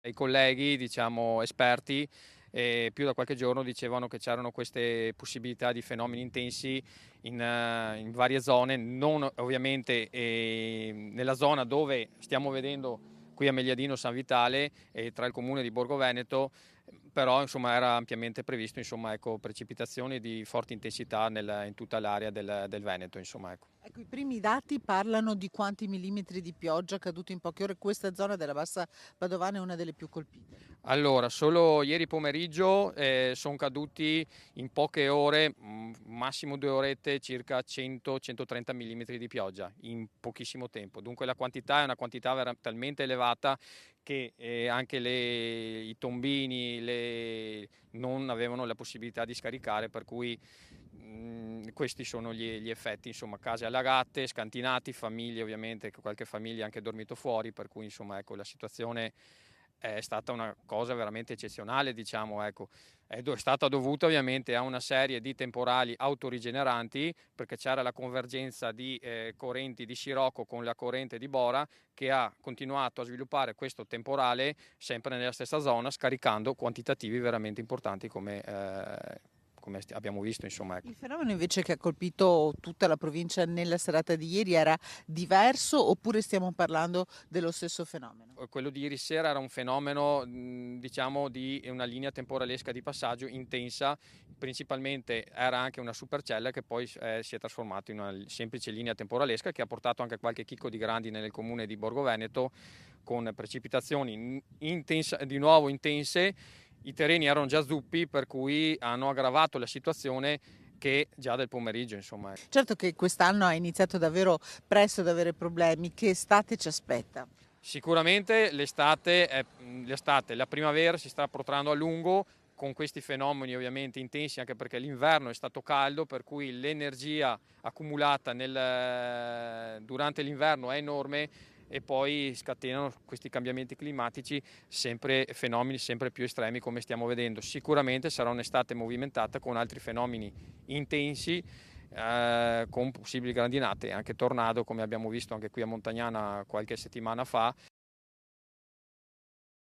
I colleghi, diciamo, esperti, più da qualche giorno dicevano che c'erano queste possibilità di fenomeni intensi in varie zone, non ovviamente nella zona dove stiamo vedendo qui a Megliadino San Vitale e tra il comune di Borgo Veneto, però insomma era ampiamente previsto, insomma, ecco, precipitazioni di forte intensità in tutta l'area del Veneto, insomma, ecco. Ecco, i primi dati parlano di quanti millimetri di pioggia caduti in poche ore. Questa zona della Bassa Padovana è una delle più colpite. Allora, solo ieri pomeriggio sono caduti in poche ore, massimo 2 orette, circa 100-130 mm di pioggia in pochissimo tempo. Dunque la quantità è una quantità talmente elevata che anche i tombini non avevano la possibilità di scaricare, per cui questi sono gli effetti, insomma, case allagate, scantinati, famiglie ovviamente, qualche famiglia ha anche dormito fuori, per cui insomma, ecco, la situazione è stata una cosa veramente eccezionale, diciamo, ecco. È stata dovuta ovviamente a una serie di temporali autorigeneranti, perché c'era la convergenza di correnti di Scirocco con la corrente di Bora, che ha continuato a sviluppare questo temporale sempre nella stessa zona, scaricando quantitativi veramente importanti come abbiamo visto, insomma, ecco. Il fenomeno invece che ha colpito tutta la provincia nella serata di ieri era diverso oppure stiamo parlando dello stesso fenomeno? Quello di ieri sera era un fenomeno, diciamo, di una linea temporalesca di passaggio intensa, principalmente era anche una supercella che poi si è trasformata in una semplice linea temporalesca che ha portato anche qualche chicco di grandine nel comune di Borgo Veneto, con precipitazioni di nuovo intense. I terreni erano già zuppi, per cui hanno aggravato la situazione che già del pomeriggio, insomma. Certo che quest'anno ha iniziato davvero presto ad avere problemi. Che estate ci aspetta? Sicuramente l'estate, la primavera si sta protraendo a lungo con questi fenomeni ovviamente intensi, anche perché l'inverno è stato caldo, per cui l'energia accumulata durante l'inverno è enorme e poi scatenano questi cambiamenti climatici, sempre fenomeni sempre più estremi come stiamo vedendo. Sicuramente sarà un'estate movimentata con altri fenomeni intensi, con possibili grandinate e anche tornado, come abbiamo visto anche qui a Montagnana qualche settimana fa.